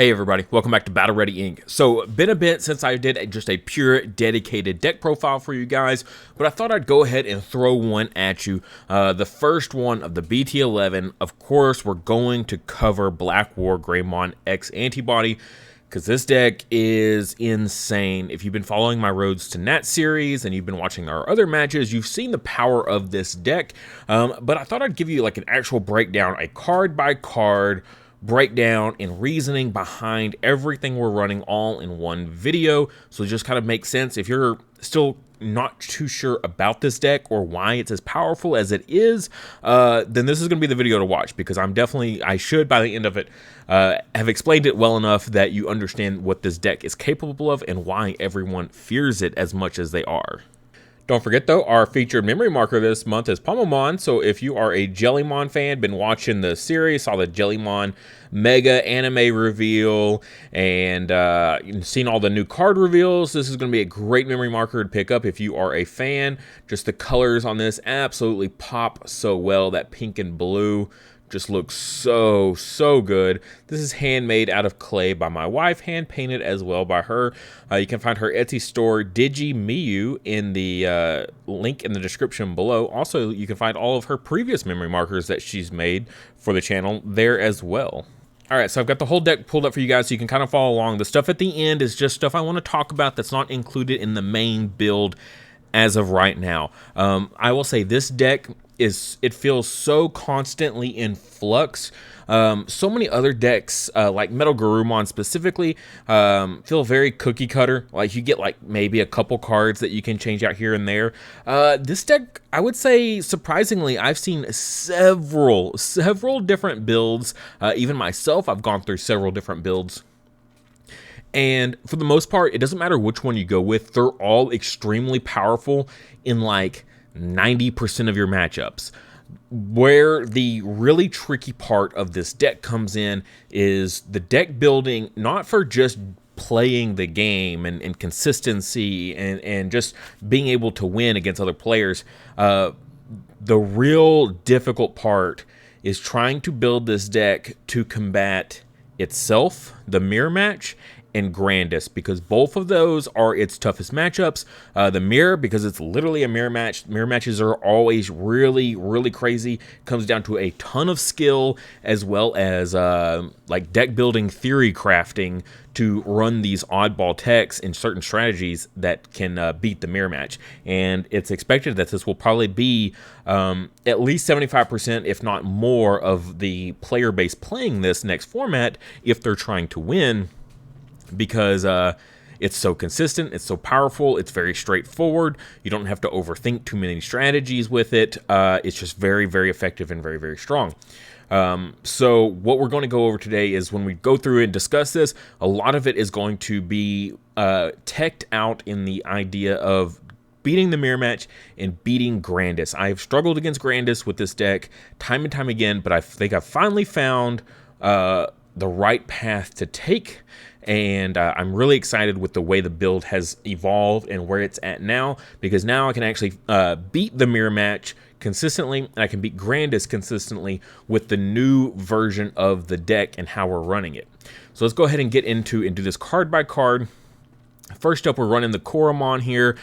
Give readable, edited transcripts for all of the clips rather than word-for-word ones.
Hey everybody, welcome back to Battle Ready Inc. So, been a bit since I did just a pure dedicated deck profile for you guys, but I thought I'd go ahead and throw one at you. The first one of the BT11, of course, we're going to cover BlackWarGreymon X Antibody, because this deck is insane. If you've been following my Roads to Nat series and you've been watching our other matches, you've seen the power of this deck, but I thought I'd give you like an actual breakdown, a card by card breakdown and reasoning behind everything we're running all in one video, so it just kind of makes sense. If you're still not too sure about this deck or why it's as powerful as it is, then this is going to be the video to watch, because I should by the end of it have explained it well enough that you understand what this deck is capable of and why everyone fears it as much as they are. Don't forget though, our featured memory marker this month is Pomomon, so if you are a Jellymon fan, been watching the series, saw the Jellymon Mega anime reveal, and seen all the new card reveals, this is going to be a great memory marker to pick up if you are a fan. Just the colors on this absolutely pop so well. That pink and blue just looks so good. This is handmade out of clay by my wife, hand painted as well by her. You can find her Etsy store Digimon in the link in the description below. Also, you can find all of her previous memory markers that she's made for the channel there as well. All right, so I've got the whole deck pulled up for you guys so you can kind of follow along. The stuff at the end is just stuff I want to talk about that's not included in the main build as of right now. I will say this deck it feels so constantly in flux. So many other decks, like BlackWarGreymon specifically, feel very cookie cutter. Like you get like maybe a couple cards that you can change out here and there. This deck, I would say, surprisingly, I've seen several different builds. Even myself, I've gone through several different builds. And for the most part, it doesn't matter which one you go with. They're all extremely powerful in like 90% of your matchups. Where the really tricky part of this deck comes in is the deck building, not for just playing the game and consistency and just being able to win against other players. The real difficult part is trying to build this deck to combat itself, the mirror match, and Grandis, because both of those are its toughest matchups. The mirror, because it's literally a mirror match. Mirror matches are always really crazy. Comes down to a ton of skill as well as like deck building theory crafting to run these oddball techs and certain strategies that can beat the mirror match. And it's expected that this will probably be at least 75%, if not more, of the player base playing this next format if they're trying to win, because it's so consistent, it's so powerful, it's very straightforward. You don't have to overthink too many strategies with it. It's just very effective and very strong. So what we're going to go over today is, when we go through and discuss this, a lot of it is going to be teched out in the idea of beating the mirror match and beating Grandis. I've struggled against Grandis with this deck time and time again, but I think I've finally found the right path to take. And I'm really excited with the way the build has evolved and where it's at now, because now I can actually beat the mirror match consistently, and I can beat Grandis consistently with the new version of the deck and how we're running it. So let's go ahead and get into and do this card by card. First up, we're running the Koromon here.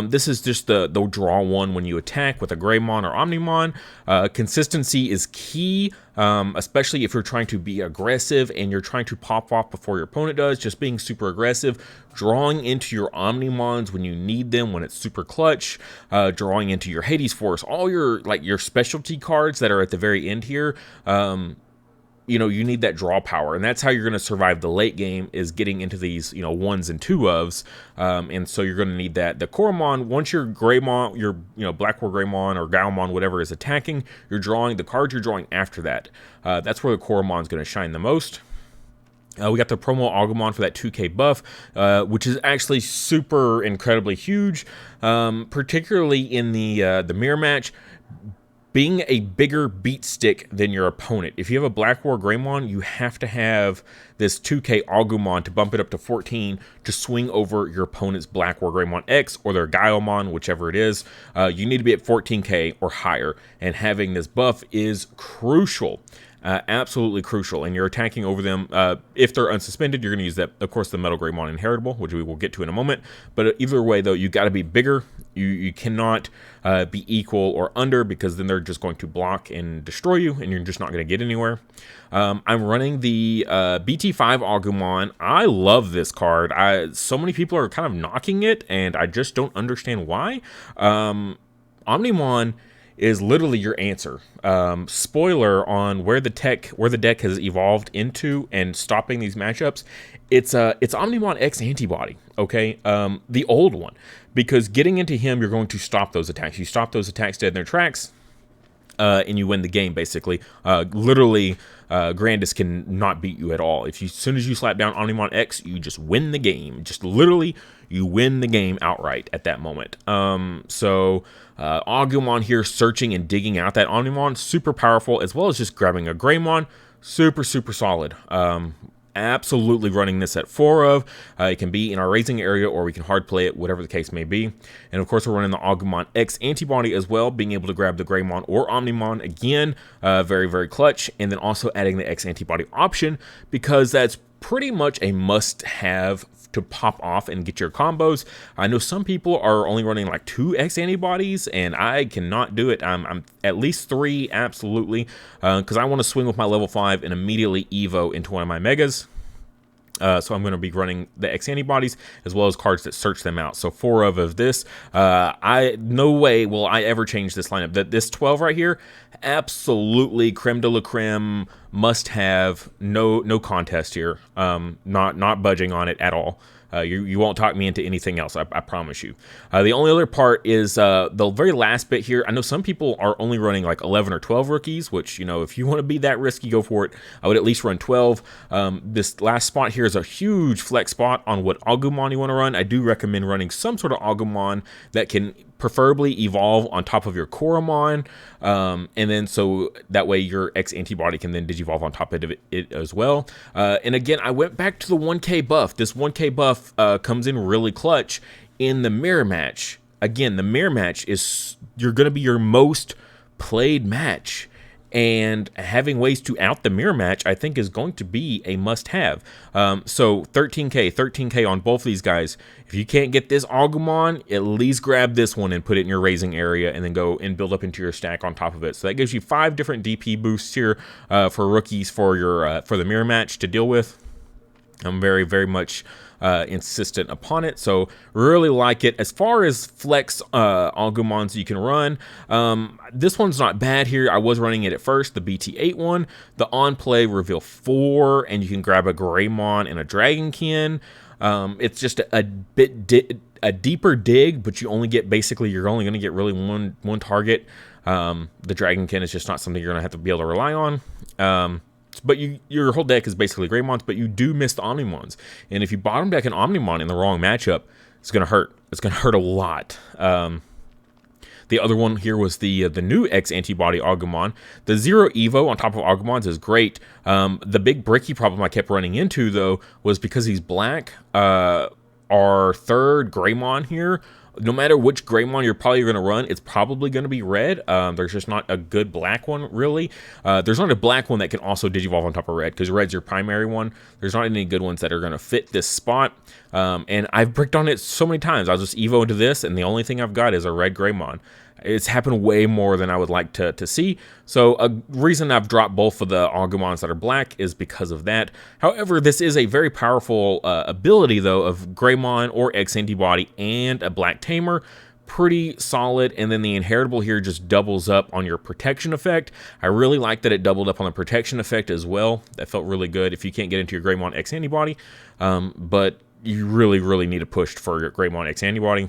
This is just the draw one when you attack with a Greymon or Omnimon. Consistency is key, especially if you're trying to be aggressive and you're trying to pop off before your opponent does. Just being super aggressive, drawing into your Omnimons when you need them, when it's super clutch, drawing into your Hades Force, all your specialty cards that are at the very end here. You know, you need that draw power, and that's how you're going to survive the late game, is getting into these, ones and two ofs, and so you're going to need that. The Koromon, once your Greymon, your BlackWarGreymon or Gaomon, whatever is attacking, you're drawing the cards you're drawing after that. That's where the Koromon's going to shine the most. We got the promo Agumon for that 2k buff, which is actually super incredibly huge, particularly in the mirror match. Being a bigger beat stick than your opponent. If you have a BlackWarGreymon, you have to have this 2k Agumon to bump it up to 14 to swing over your opponent's BlackWarGreymon X or their Gaomon, whichever it is. You need to be at 14k or higher, and having this buff is crucial. absolutely crucial, and you're attacking over them. If they're unsuspended, you're going to use that, of course, the Metal Greymon Inheritable, which we will get to in a moment. But either way, though, you got to be bigger. You cannot be equal or under, because then they're just going to block and destroy you, and you're just not going to get anywhere. I'm running the BT5 Agumon. I love this card. So many people are kind of knocking it, and I just don't understand why. Omnimon is literally your answer. Spoiler on where the deck has evolved into and stopping these matchups. It's Omnimon X Antibody, okay? The old one, because getting into him, you're going to stop those attacks. You stop those attacks dead in their tracks, and you win the game, basically. Literally, Grandis can not beat you at all. As soon as you slap down Omnimon X, you just win the game. Just literally, you win the game outright at that moment. Agumon here, searching and digging out that Omnimon, super powerful, as well as just grabbing a Greymon, super solid. Absolutely running this at 4 of. It can be in our raising area, or we can hard play it, whatever the case may be. And of course, we're running the Agumon X Antibody as well, being able to grab the Greymon or Omnimon again, very clutch. And then also adding the X Antibody option, because that's pretty much a must-have to pop off and get your combos. I know some people are only running like 2 X antibodies, and I cannot do it. I'm at least 3, absolutely, because I want to swing with my level 5 and immediately evo into one of my megas. So I'm going to be running the X antibodies as well as cards that search them out. So 4 of this. No way will I ever change this lineup. This 12 right here, absolutely creme de la creme, must have, no contest here. Not budging on it at all. You won't talk me into anything else, I promise you. The only other part is the very last bit here. I know some people are only running like 11 or 12 rookies, which, if you want to be that risky, go for it. I would at least run 12. This last spot here is a huge flex spot on what Agumon you want to run. I do recommend running some sort of Agumon that can preferably evolve on top of your Koromon, and then so that way your X Antibody can then digivolve on top of it as well. And again, I went back to the 1k buff. This 1k buff comes in really clutch in the mirror match. Again, the mirror match is you're going to be your most played match, and having ways to out the mirror match, I think, is going to be a must-have. So 13k on both of these guys. If you can't get this Agumon, at least grab this one and put it in your raising area, and then go and build up into your stack on top of it. So that gives you 5 different DP boosts here for rookies for your for the mirror match to deal with. I'm very much insistent upon it, so really like it. As far as flex Agumons you can run, this one's not bad here. I was running it at first, the BT8 one, the on play reveal 4, and you can grab a Greymon and a Dragonkin. It's just a bit deeper dig, but you only get, basically, you're only going to get really one target. The Dragonkin is just not something you're going to have to be able to rely on. But your whole deck is basically Greymons, but you do miss the Omnimons. And if you bottom deck an Omnimon in the wrong matchup, it's going to hurt. It's going to hurt a lot. The other one here was the new X Antibody Agumon. The 0 Evo on top of Agumons is great. The big bricky problem I kept running into, though, was because he's black. Our 3rd Greymon here, no matter which Greymon you're probably going to run, it's probably going to be red. There's just not a good black one, really. There's not a black one that can also digivolve on top of red, because red's your primary one. There's not any good ones that are going to fit this spot. And I've bricked on it so many times. I'll just evo into this, and the only thing I've got is a red Greymon. It's happened way more than I would like to see. So a reason I've dropped both of the Agumons that are black is because of that. However, this is a very powerful ability, though, of Greymon or X Antibody and a black Tamer. Pretty solid. And then the inheritable here just doubles up on your protection effect. I really like that it doubled up on the protection effect as well. That felt really good if you can't get into your Greymon X Antibody. But you really need to push for your Greymon X Antibody.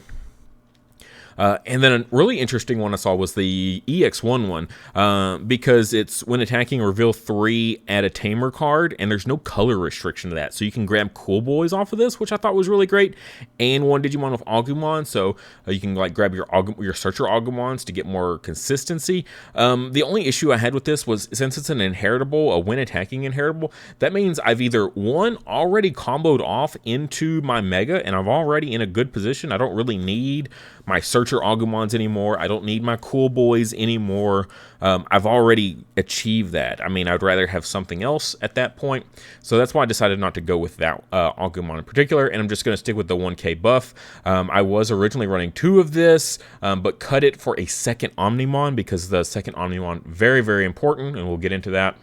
And then a really interesting one I saw was the EX1 one, because it's when attacking, reveal 3, add a Tamer card, and there's no color restriction to that. So you can grab Cool Boys off of this, which I thought was really great, and one Digimon with Agumon, so you can like grab your Searcher Agumons to get more consistency. The only issue I had with this was, since it's an inheritable, a when attacking inheritable, that means I've either, one, already comboed off into my Mega, and I'm already in a good position. I don't really need my Searcher Nurture Agumons anymore. I don't need my Cool Boys anymore. I've already achieved that. I mean, I'd rather have something else at that point. So that's why I decided not to go with that Agumon in particular, and I'm just going to stick with the 1K buff. I was originally running 2 of this, but cut it for a second Omnimon because the second Omnimon, very, very important, and we'll get into that.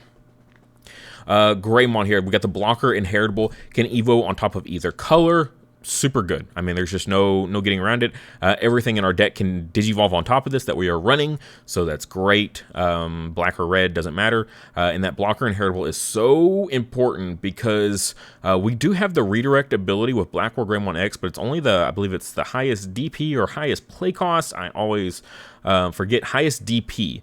Greymon here, we got the blocker inheritable, can evo on top of either color. Super good. I mean, there's just no getting around it. Everything in our deck can Digivolve on top of this that we are running, so that's great. Black or red, doesn't matter. And that blocker inheritable is so important because we do have the redirect ability with BlackWarGreymon X, but it's only I believe it's the highest DP or highest play cost. I always forget, highest DP.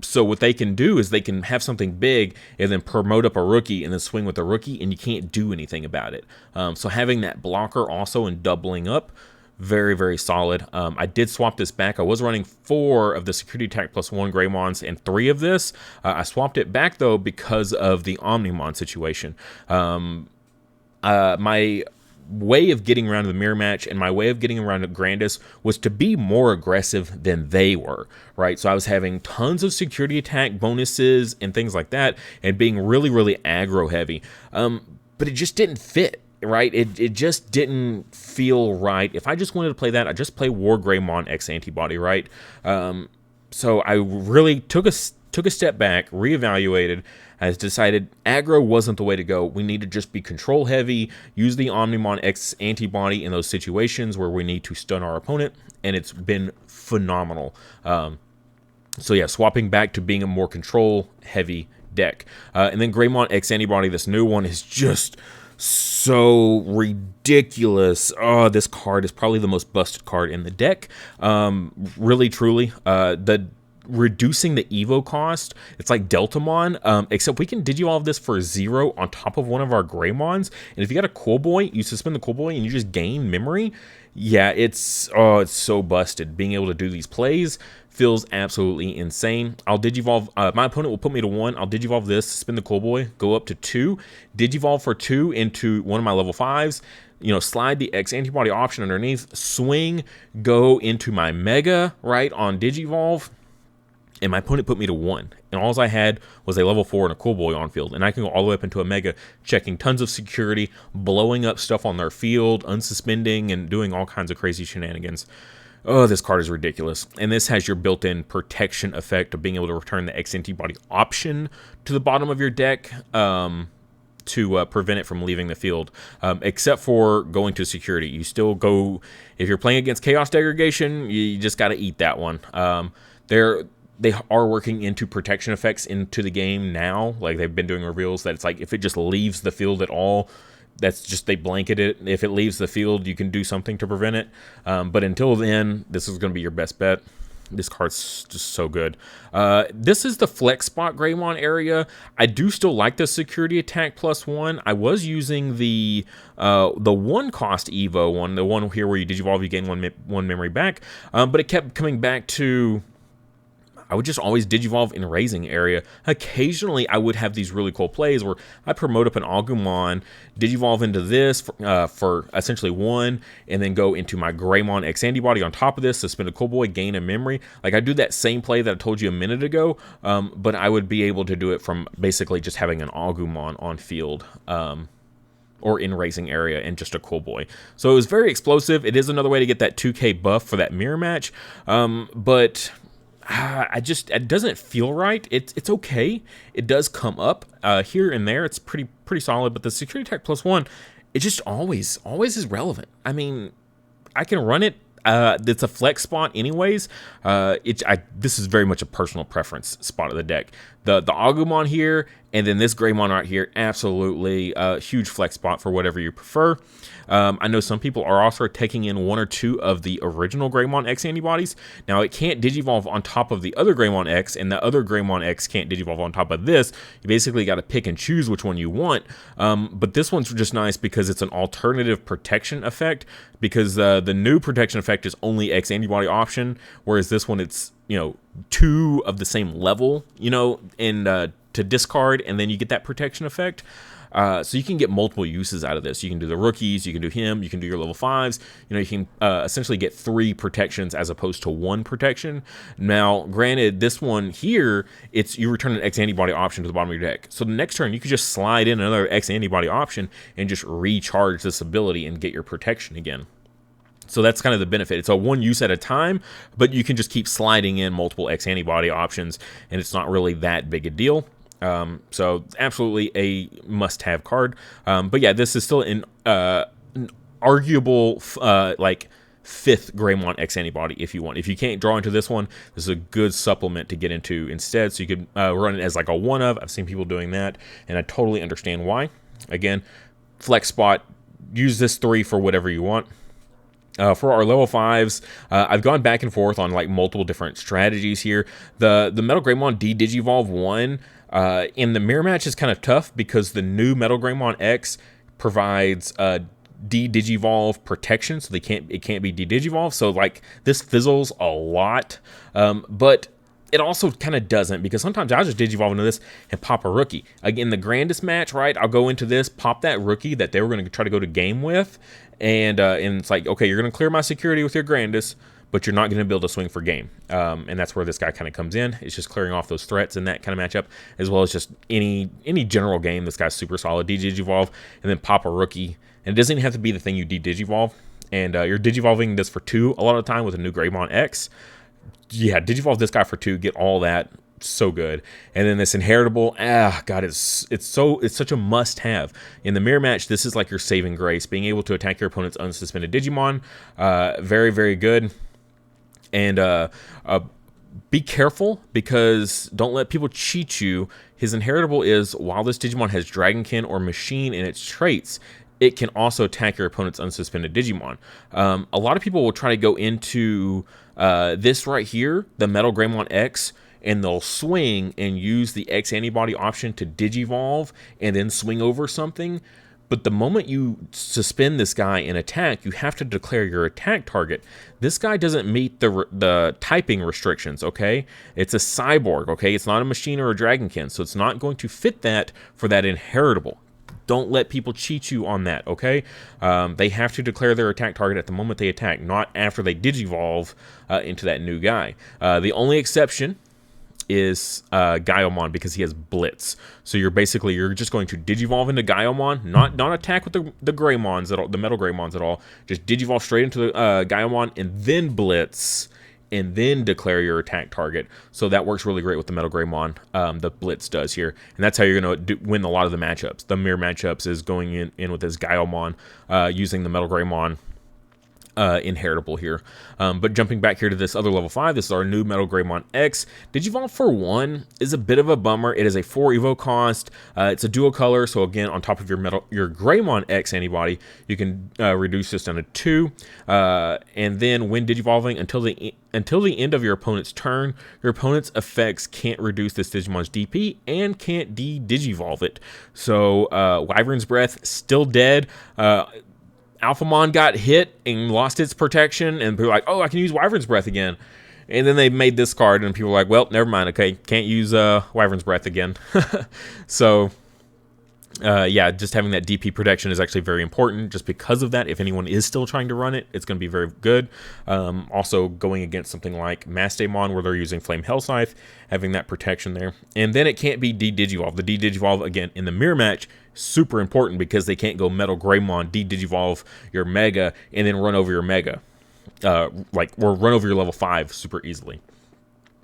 So what they can do is they can have something big and then promote up a rookie and then swing with a rookie, and you can't do anything about it. So having that blocker also and doubling up, very, very solid. I did swap this back. I was running 4 of the Security Attack +1 Greymons and 3 of this. I swapped it back, though, because of the Omnimon situation. My way of getting around the mirror match and my way of getting around Grandis was to be more aggressive than they were, right? So I was having tons of security attack bonuses and things like that and being really, really aggro heavy. But it just didn't fit, right? It just didn't feel right. If I just wanted to play that, I'd just play WarGreymon X Antibody, right? So I really took a step back, reevaluated. I decided aggro wasn't the way to go. We need to just be control heavy, use the Omnimon X Antibody in those situations where we need to stun our opponent, and it's been phenomenal. So yeah, swapping back to being a more control heavy deck. And then Greymon X Antibody, this new one, is just so ridiculous. Oh, this card is probably the most busted card in the deck. Really, truly. Reducing the Evo cost, it's like Deltamon, except we can Digivolve this for 0 on top of one of our Greymons, and if you got a Cool Boy, you suspend the Cool Boy and you just gain memory. Yeah, it's so busted. Being able to do these plays feels absolutely insane. I'll Digivolve, my opponent will put me to 1, I'll Digivolve this, suspend the Cool Boy, go up to 2, Digivolve for 2 into one of my level 5s, you know, slide the X Antibody option underneath, swing, go into my Mega, right, on Digivolve, and my opponent put me to 1, and all I had was a level 4 and a Cool Boy on field, and I can go all the way up into a Mega, checking tons of security, blowing up stuff on their field, unsuspending, and doing all kinds of crazy shenanigans. Oh, this card is ridiculous, and this has your built-in protection effect of being able to return the X Antibody option to the bottom of your deck to prevent it from leaving the field, except for going to security. You still go, if you're playing against Chaos Degradation, you just got to eat that one. They are working into protection effects into the game now. Like, they've been doing reveals that it's like if it just leaves the field at all, that's just, they blanket it. If it leaves the field, you can do something to prevent it. But until then, this is going to be your best bet. This card's just so good. This is the Flex Spot Greymon area. I do still like the Security Attack +1. I was using the 1 cost Evo one, the one here where you Digivolve, you gain one memory back. But it kept coming back to, I would just always Digivolve in Raising area. Occasionally, I would have these really cool plays where I promote up an Agumon, Digivolve into this for essentially 1, and then go into my Greymon X Antibody on top of this, suspend a Cool Boy, gain a memory. Like, I do that same play that I told you a minute ago, but I would be able to do it from basically just having an Agumon on field. Or in Raising area and just a Cool Boy. So it was very explosive. It is another way to get that 2K buff for that mirror match, but it doesn't feel right. It's okay. It does come up here and there. It's pretty solid. But the Security Attack +1, it just always is relevant. I mean, I can run it. It's a flex spot anyways. This is very much a personal preference spot of the deck. The Agumon here and then this Greymon right here, absolutely a huge flex spot for whatever you prefer. I know some people are also taking in 1 or 2 of the original Greymon X antibodies. Now, it can't Digivolve on top of the other Greymon X, and the other Greymon X can't Digivolve on top of this. You basically got to pick and choose which one you want. But this one's just nice because it's an alternative protection effect, because the new protection effect is only X antibody option, whereas this one, it's, you know, 2 of the same level, you know, and to discard, and then you get that protection effect. So you can get multiple uses out of this. You can do the rookies, you can do him, you can do your level 5s. You know, you can essentially get 3 protections as opposed to 1 protection. Now, granted, this one here, it's you return an X antibody option to the bottom of your deck. So the next turn, you could just slide in another X antibody option and just recharge this ability and get your protection again. So that's kind of the benefit. It's a 1 use at a time, but you can just keep sliding in multiple X antibody options, and it's not really that big a deal. So it's absolutely a must-have card. But yeah, this is still an arguable like 5th Greymon X antibody if you want. If you can't draw into this one, this is a good supplement to get into instead. So you could run it as like a 1-of. I've seen people doing that, and I totally understand why. Again, flex spot, use this 3 for whatever you want. For our level 5s, I've gone back and forth on like multiple different strategies here. The Metal Greymon D-Digivolve 1 in the mirror match is kind of tough because the new Metal Greymon X provides D-Digivolve protection, so it can't be D-Digivolve. So like this fizzles a lot, but it also kind of doesn't, because sometimes I'll just Digivolve into this and pop a rookie. Again, the grandest match, right? I'll go into this, pop that rookie that they were going to try to go to game with, and it's like, okay, you're going to clear my security with your grandest, but you're not going to be able to swing for game. And that's where this guy kind of comes in. It's just clearing off those threats in that kind of matchup, as well as just any general game. This guy's super solid. D-Digivolve, and then pop a rookie. And it doesn't even have to be the thing you D-Digivolve. And you're Digivolving this for 2 a lot of the time with a new Greymon X. Yeah, Digivolve this guy for 2, get all that. So good. And then this inheritable, god, it's such a must-have. In the mirror match, this is like your saving grace, being able to attack your opponent's unsuspended Digimon. Very, very good. And be careful, because don't let people cheat you. His inheritable is, while this Digimon has Dragonkin or Machine in its traits, it can also attack your opponent's unsuspended Digimon. A lot of people will try to go into this right here, the Metal Greymon X, and they'll swing and use the X antibody option to Digivolve and then swing over something. But the moment you suspend this guy in attack, you have to declare your attack target. This guy doesn't meet the typing restrictions, okay? It's a cyborg, okay? It's not a machine or a dragonkin, so it's not going to fit that for that inheritable. Don't let people cheat you on that, okay? They have to declare their attack target at the moment they attack, not after they Digivolve into that new guy. The only exception is Gaiomon, because he has Blitz. So you're just going to Digivolve into Gaiomon, not attack with the Greymons at all, the Metal Greymons at all. Just Digivolve straight into the Gaiomon and then Blitz, and then declare your attack target. So that works really great with the Metal Greymon. The Blitz does here, and that's how you're going to win a lot of the matchups. The mirror matchups is going in with this Gaiomon, using the Metal Greymon inheritable here. But jumping back here to this other level 5, this is our new Metal Greymon X. Digivolve for 1 is a bit of a bummer. It is a 4 evo cost. It's a dual color, so again, on top of your Greymon X antibody, you can reduce this down to 2. And then when Digivolving until the end of your opponent's turn, your opponent's effects can't reduce this Digimon's DP and can't Digivolve it. So Wyvern's Breath still dead. Alphamon got hit and lost its protection, and people were like, oh, I can use Wyvern's Breath again. And then they made this card, and people were like, well, never mind, okay, can't use Wyvern's Breath again. So, yeah, just having that DP protection is actually very important. Just because of that, if anyone is still trying to run it, it's going to be very good. Also, going against something like Mastamon, where they're using Flame Hell Scythe, having that protection there. And then it can't be D-Digivolve. The D-Digivolve, again, in the mirror match, super important, because they can't go Metal Greymon, D-Digivolve your Mega, and then run over your Mega. Or run over your level 5 super easily.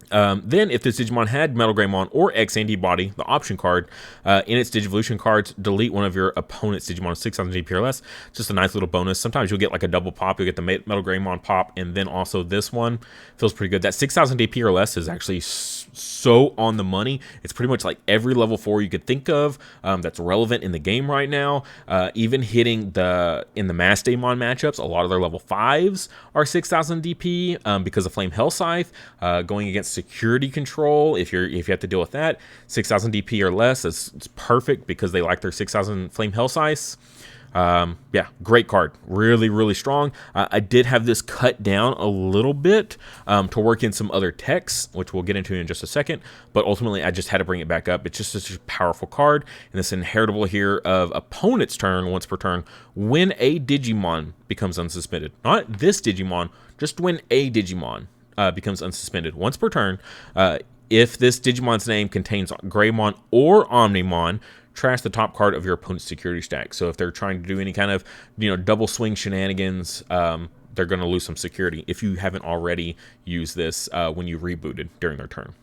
Then, if this Digimon had Metal Greymon or X Antibody, the option card, in its Digivolution cards, delete one of your opponent's Digimon 6,000 DP or less. Just a nice little bonus. Sometimes you'll get like a double pop. You'll get the Metal Greymon pop, and then also this one. Feels pretty good. That 6,000 DP or less is actually so on the money. It's pretty much like every level 4 you could think of that's relevant in the game right now. Even hitting in the Mastamon matchups, a lot of their level 5s are 6,000 DP because of Flame Hell Scythe. Going against security control, if you have to deal with that, 6,000 DP or less, it's perfect because they like their 6,000 Flame Hell Scythes. Yeah, great card. Really, really strong. I did have this cut down a little bit to work in some other texts, which we'll get into in just a second. But ultimately, I just had to bring it back up. It's just such a powerful card. And this inheritable here of opponent's turn, once per turn, when a Digimon becomes unsuspended. Not this Digimon, just when a Digimon becomes unsuspended once per turn. If this Digimon's name contains Greymon or Omnimon, trash the top card of your opponent's security stack. So if they're trying to do any kind of, double swing shenanigans, they're going to lose some security if you haven't already used this when you rebooted during their turn.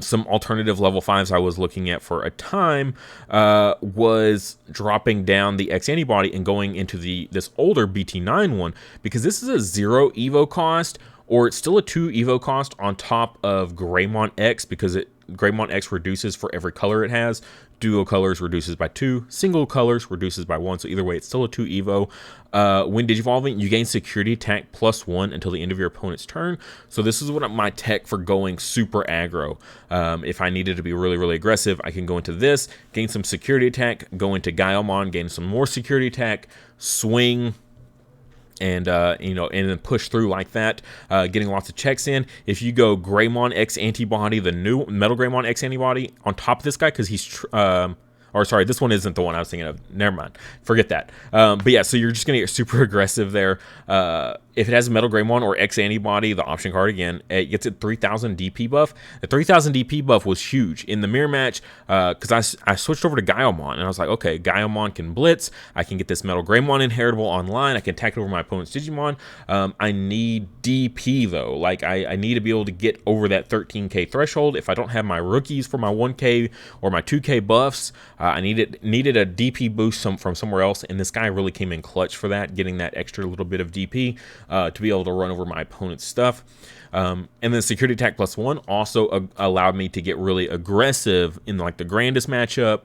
Some alternative level 5s I was looking at for a time was dropping down the X Antibody and going into this older BT9 one, because this is a 0 Evo cost, or it's still a 2 Evo cost on top of Greymon X, because Greymon X reduces for every color it has. Duo colors reduces by 2. Single colors reduces by 1. So either way, it's still a 2 Evo. When Digivolving, you gain security attack +1 until the end of your opponent's turn. So this is what my tech for going super aggro. If I needed to be really, really aggressive, I can go into this, gain some security attack, go into Gaiomon, gain some more security attack, swing, and and then push through like that, getting lots of checks in. If you go Greymon X Antibody, the new Metal Greymon X Antibody on top of this guy, because he's or sorry, this one isn't the one I was thinking of. Never mind, forget that. But yeah, so you're just gonna get super aggressive there. If it has a Metal Greymon or X Antibody, the option card again, it gets a 3000 DP buff. The 3000 DP buff was huge in the mirror match, because I switched over to Gaiomon, and I was like, okay, Gaiomon can blitz. I can get this Metal Greymon inheritable online. I can attack it over my opponent's Digimon. I need DP though. Like I need to be able to get over that 13k threshold. If I don't have my rookies for my 1k or my 2k buffs, I needed a DP boost from somewhere else, and this guy really came in clutch for that, getting that extra little bit of DP to be able to run over my opponent's stuff. And then security attack +1 also allowed me to get really aggressive in like the grandest matchup,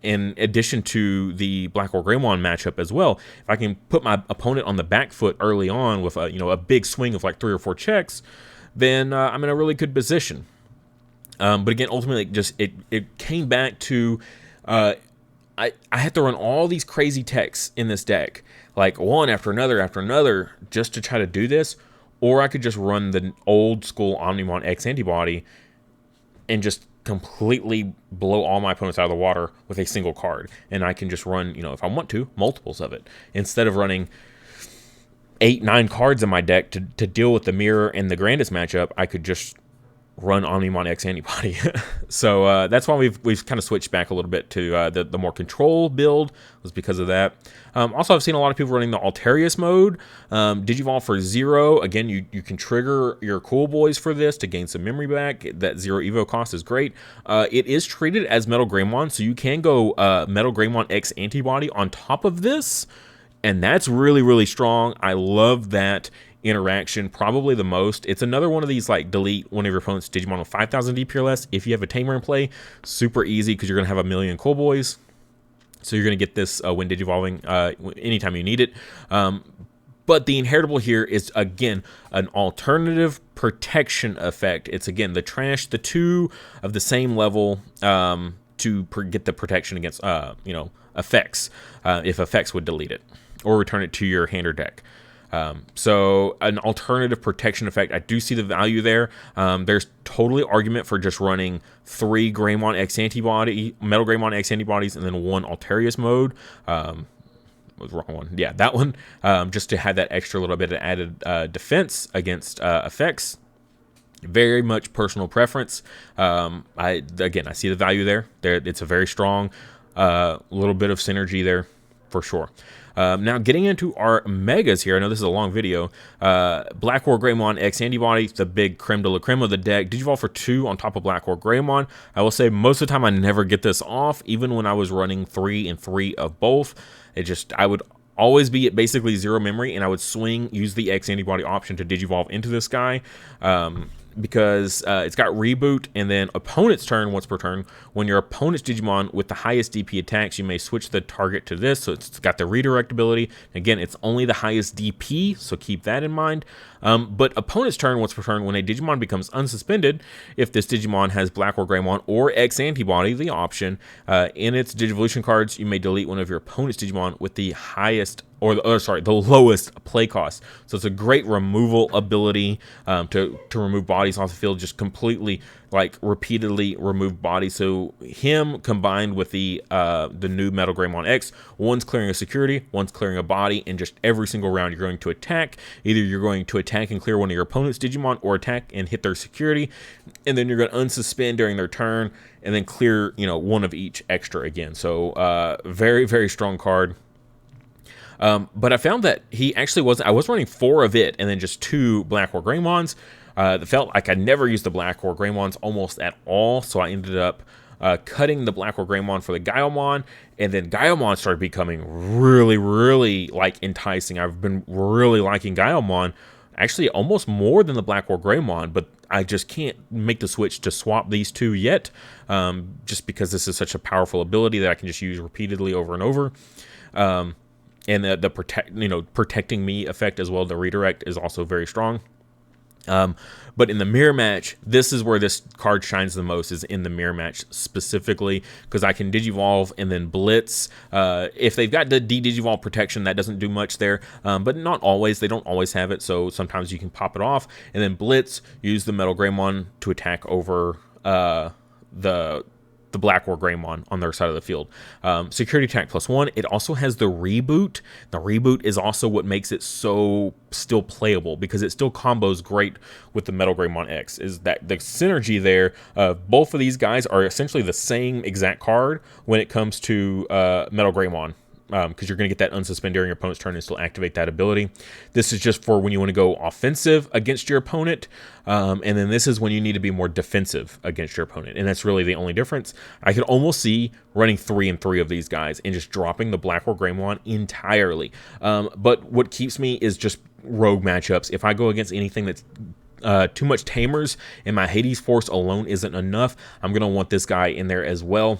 in addition to the BlackWarGreymon matchup as well. If I can put my opponent on the back foot early on with a big swing of like 3 or 4 checks, then I'm in a really good position. But again, ultimately, it came back to I had to run all these crazy techs in this deck, like one after another, just to try to do this. Or I could just run the old school Omnimon X Antibody and just completely blow all my opponents out of the water with a single card. And I can just run, if I want to, multiples of it. Instead of running 8-9 cards in my deck to deal with the mirror and the grandest matchup, I could just run Omnimon X Antibody. So that's why we've kind of switched back a little bit to the more control build, was because of that. Also, I've seen a lot of people running the Altarius mode. Digivolve for 0. Again, you can trigger your Cool Boys for this to gain some memory back. That 0 Evo cost is great. It is treated as Metal Greymon, so you can go Metal Greymon X Antibody on top of this, and that's really, really strong. I love that interaction probably the most. It's another one of these, like, delete one of your opponent's Digimon with 5000 DP or less if you have a Tamer in play. Super easy, because you're going to have a million Cool Boys. So you're going to get this when Digivolving anytime you need it. But the inheritable here is, again, an alternative protection effect. It's, again, the trash, the 2 of the same level to get the protection against, effects, if effects would delete it or return it to your hand or deck. So an alternative protection effect, I do see the value there. There's totally argument for just running 3 Greymon X Antibody, Metal Greymon X Antibodies, and then 1 Altarius mode. Was the wrong one. Yeah, that one. Just to have that extra little bit of added defense against effects. Very much personal preference. I see the value there. It's a very strong little bit of synergy there for sure. Now, getting into our megas here, I know this is a long video. BlackWarGreymon X Antibody, the big creme de la creme of the deck. Digivolve for 2 on top of BlackWarGreymon. I will say most of the time I never get this off, even when I was running 3 and 3 of both. I would always be at basically 0 memory, and I would use the X Antibody option to Digivolve into this guy. because it's got reboot and then opponent's turn once per turn. When your opponent's Digimon with the highest DP attacks, you may switch the target to this. So it's got the redirect ability. Again, it's only the highest DP, so keep that in mind. But opponent's turn once per turn, when a Digimon becomes unsuspended, if this Digimon has BlackWarGreymon or X Antibody, the option, in its Digivolution cards, you may delete one of your opponent's Digimon with the highest the lowest play cost. So it's a great removal ability to remove bodies off the field, just completely, like, repeatedly remove bodies. So him combined with the new Metal Greymon X, one's clearing a security, one's clearing a body, and just every single round you're going to attack. Either you're going to attack and clear one of your opponent's Digimon, or attack and hit their security, and then you're going to unsuspend during their turn, and then clear, one of each extra again. So very, very strong card. But I found that he actually wasn't. I was running 4 of it and then just 2 BlackWarGreymons. It felt like I never used the BlackWarGreymons almost at all, so I ended up cutting the BlackWarGreymon for the Gaiomon, and then Gaiomon started becoming really, really, like, enticing. I've been really liking Gaiomon, actually almost more than the BlackWarGreymon, but I just can't make the switch to swap these 2 yet, just because this is such a powerful ability that I can just use repeatedly over and over. And the protecting me effect as well, the redirect, is also very strong. But in the mirror match, this is where this card shines the most, is in the mirror match specifically, because I can Digivolve and then Blitz. If they've got the Digivolve protection, that doesn't do much there, but not always. They don't always have it, so sometimes you can pop it off. And then Blitz, use the Metal Greymon to attack over the BlackWarGreymon on their side of the field. Security attack +1. It also has the reboot. The reboot is also what makes it so still playable, because it still combos great with the Metal Greymon X. Is that the synergy there? Both of these guys are essentially the same exact card when it comes to Metal Greymon. Because you're going to get that unsuspend during your opponent's turn and still activate that ability. This is just for when you want to go offensive against your opponent, and then this is when you need to be more defensive against your opponent, and that's really the only difference. I could almost see running 3 and 3 of these guys and just dropping the BlackWarGreymon entirely. But what keeps me is just rogue matchups. If I go against anything that's too much Tamers and my Hades Force alone isn't enough, I'm going to want this guy in there as well,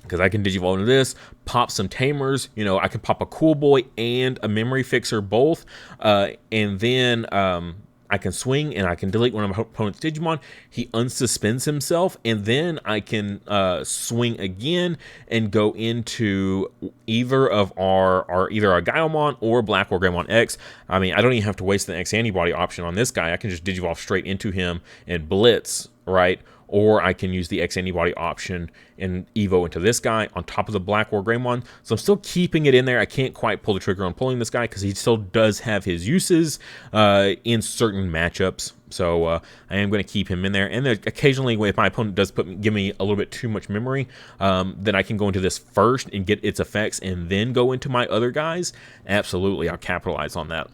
because I can Digivolve into this, pop some Tamers, I can pop a Cool Boy and a Memory Fixer both, and then I can swing and I can delete one of my opponent's Digimon. He unsuspends himself, and then I can swing again and go into either of either a Gaiomon or BlackWarGreymon X. I mean, I don't even have to waste the X Antibody option on this guy. I can just Digivolve straight into him and Blitz, right? Or I can use the X Antibody option and Evo into this guy on top of the BlackWarGreymon. So I'm still keeping it in there. I can't quite pull the trigger on pulling this guy because he still does have his uses in certain matchups. So I am going to keep him in there. And then occasionally, if my opponent does give me a little bit too much memory, then I can go into this first and get its effects and then go into my other guys. Absolutely, I'll capitalize on that.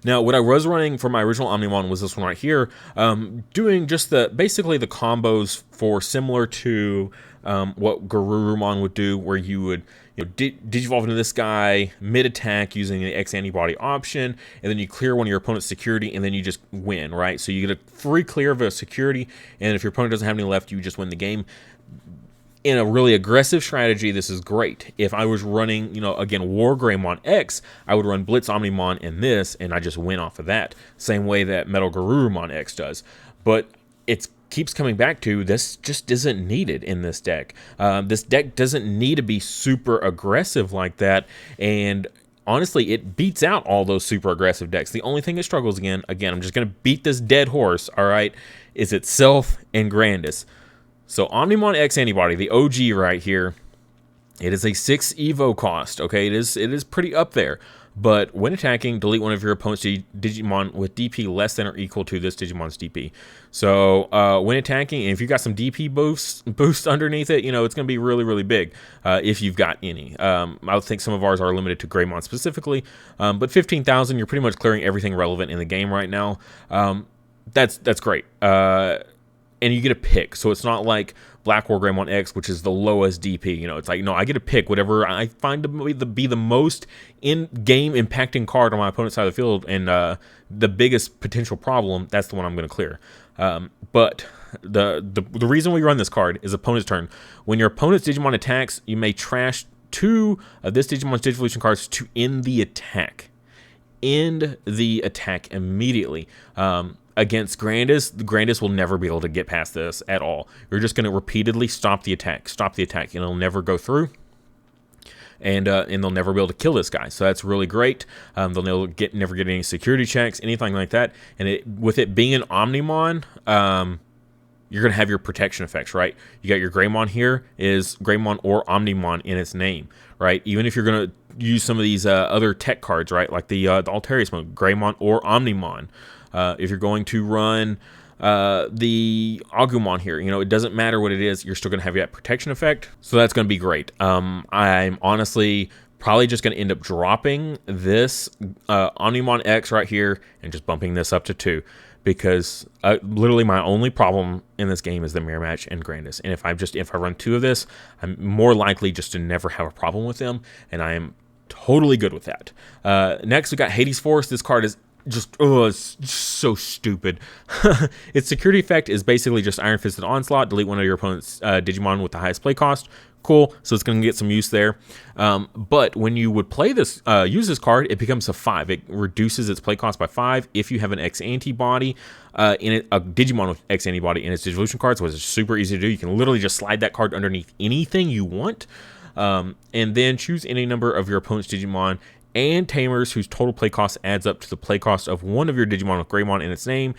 Now, what I was running for my original Omnimon was this one right here, doing just basically the combos for similar to what Garurumon would do, where you would Digivolve into this guy mid-attack using the X Antibody option, and then you clear one of your opponent's security, and then you just win, right? So you get a free clear of a security, and if your opponent doesn't have any left, you just win the game. In a really aggressive strategy, this is great. If I was running, again, WarGreymon X, I would run Blitz Omnimon in this, and I just win off of that. Same way that Metal Garurumon X does. But it keeps coming back to, this just isn't needed in this deck. This deck doesn't need to be super aggressive like that, and honestly, it beats out all those super aggressive decks. The only thing it struggles again, I'm just going to beat this dead horse, all right, is itself and Grandis. So Omnimon X Antibody, the OG right here, it is a 6 Evo cost, okay? It is pretty up there. But when attacking, delete one of your opponent's Digimon with DP less than or equal to this Digimon's DP. So when attacking, and if you've got some DP boost underneath it, it's going to be really, really big if you've got any. I think some of ours are limited to Greymon specifically, but 15,000, you're pretty much clearing everything relevant in the game right now. That's great. and you get a pick. So it's not like BlackWarGreymon X, which is the lowest DP. You know, it's like, no, I get to pick whatever I find to be the most in-game impacting card on my opponent's side of the field, and the biggest potential problem, that's the one I'm going to clear. But the reason we run this card is opponent's turn. When your opponent's Digimon attacks, you may trash 2 of this Digimon's Digivolution cards to end the attack. End the attack immediately. Against Grandis, the Grandis will never be able to get past this at all. You're just going to repeatedly stop the attack, and it'll never go through. And they'll never be able to kill this guy. So that's really great. They'll never get any security checks, anything like that. And with it being an Omnimon, you're going to have your protection effects, right? You got your Greymon here, is Greymon or Omnimon in its name, right? Even if you're going to use some of these other tech cards, right? Like the Altarius mode, Greymon or Omnimon. If you're going to run the Agumon here, you know, it doesn't matter what it is, you're still going to have that protection effect. So that's going to be great. I'm honestly probably just going to end up dropping this Omnimon X right here and just bumping this up to 2. Because literally my only problem in this game is the mirror match and Grandis. And if I run 2 of this, I'm more likely just to never have a problem with them, and I am totally good with that. Next, we got Hades Force. This card is it's just so stupid. Its security effect is basically just Iron Fisted Onslaught. Delete one of your opponent's Digimon with the highest play cost. Cool, so it's going to get some use there. But when you would play this, use this card, it becomes a 5. It reduces its play cost by 5 if you have an X Antibody in it, a Digimon with X Antibody in its Digivolution cards, which is super easy to do. You can literally just slide that card underneath anything you want, and then choose any number of your opponent's Digimon and Tamers whose total play cost adds up to the play cost of one of your Digimon with Greymon in its name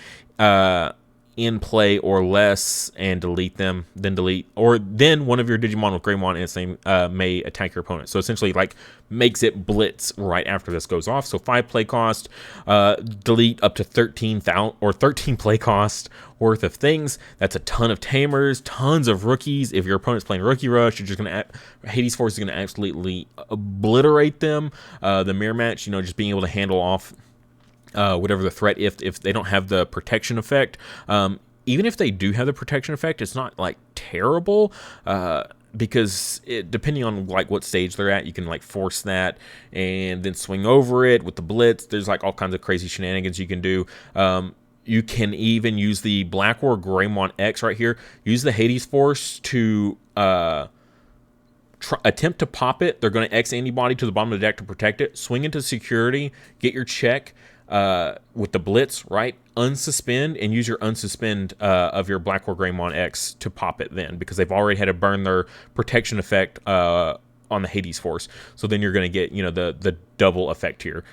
in play or less, and delete them. Then one of your Digimon with Greymon in its name may attack your opponent. So essentially, like, makes it blitz right after this goes off. So 5 play cost, delete up to 13 play cost worth of things. That's a ton of Tamers, tons of rookies. If your opponent's playing Rookie Rush, you're just gonna Hades Force is gonna absolutely obliterate them. The mirror match, you know, just being able to handle off whatever the threat, if they don't have the protection effect. Even if they do have the protection effect, it's not like terrible, because depending on like what stage they're at, you can like force that and then swing over it with the blitz. There's like all kinds of crazy shenanigans you can do. You can even use the BlackWarGreymon X right here. Use the Hades Force to attempt to pop it. They're going to X Antibody to the bottom of the deck to protect it. Swing into security, get your check with the blitz, right? Unsuspend, and use your unsuspend of your BlackWarGreymon X to pop it then, because they've already had to burn their protection effect on the Hades Force. So then you're going to get, you know, the double effect here.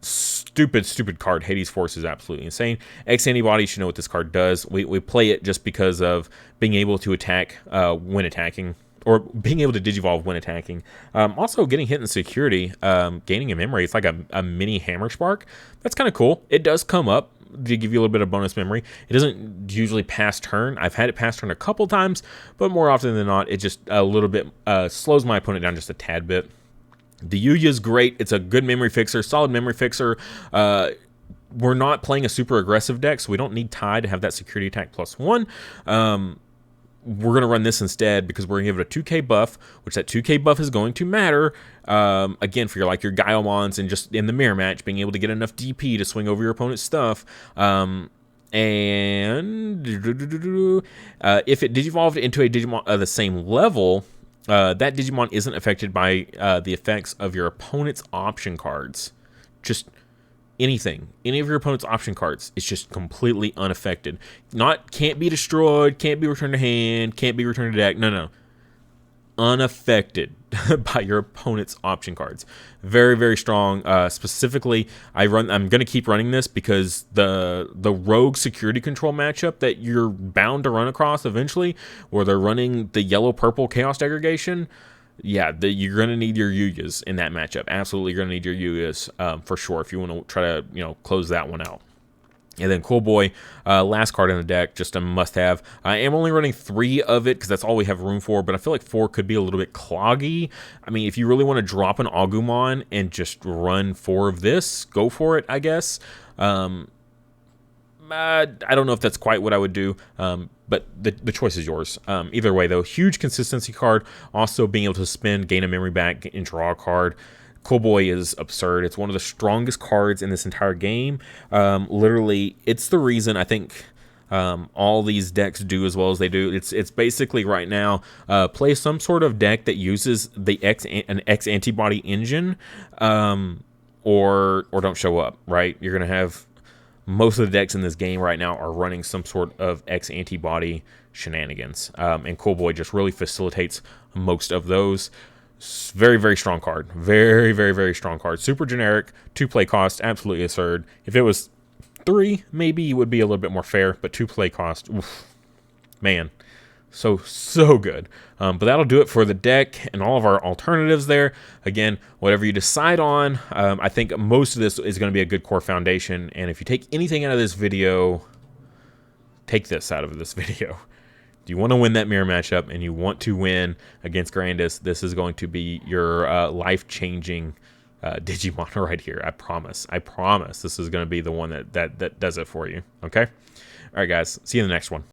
Stupid card. Hades Force is absolutely insane. X Antibody, you should know what this card does. We play it just because of being able to attack when attacking, or being able to digivolve when attacking. Also getting hit in security, gaining a memory. It's like a mini Hammer Spark. That's kind of cool. It does come up to give you a little bit of bonus memory. It doesn't usually pass turn. I've had it pass turn a couple times, but more often than not, it just a little bit slows my opponent down just a tad bit. The Yuya is great. It's a good memory fixer, solid memory fixer. We're not playing a super aggressive deck, so we don't need Tide to have that security attack +1. We're going to run this instead because we're going to give it a 2k buff, which that 2k buff is going to matter, again, for your Gaiomons and just in the mirror match, being able to get enough DP to swing over your opponent's stuff. And if it digivolved into a Digimon of the same level, that Digimon isn't affected by the effects of your opponent's option cards. Just anything, any of your opponent's option cards, it's just completely unaffected. Can't be destroyed, can't be returned to hand, can't be returned to deck. No. Unaffected by your opponent's option cards. Very, very strong. Specifically, I'm going to keep running this because the rogue security control matchup that you're bound to run across eventually, where they're running the yellow-purple chaos degradation, yeah, you're going to need your Yuyas in that matchup. Absolutely going to need your Yuyas for sure if you want to try to, close that one out. And then Cool Boy, last card in the deck, just a must-have. I am only running 3 of it because that's all we have room for, but I feel like 4 could be a little bit cloggy. I mean, if you really want to drop an Agumon and just run 4 of this, go for it, I guess. I don't know if that's quite what I would do. but the choice is yours. Either way, though, huge consistency card. Also being able to spin, gain a memory back, and draw a card. Cool Boy is absurd. It's one of the strongest cards in this entire game. Literally, it's the reason I think all these decks do as well as they do. It's basically right now play some sort of deck that uses the an X Antibody engine, or don't show up. Right, you're gonna have most of the decks in this game right now are running some sort of X Antibody shenanigans, and Cool Boy just really facilitates most of those. Very, very strong card. Very, very, very strong card. Super generic. 2 play cost. Absolutely absurd. If it was 3, maybe it would be a little bit more fair, but 2 play cost. Oof, man. So good. But that'll do it for the deck and all of our alternatives there. Again, whatever you decide on, I think most of this is going to be a good core foundation. And if you take anything out of this video, take this out of this video. Do you want to win that mirror matchup and you want to win against Grandis, this is going to be your life-changing Digimon right here. I promise. I promise this is going to be the one that does it for you. Okay? All right, guys. See you in the next one.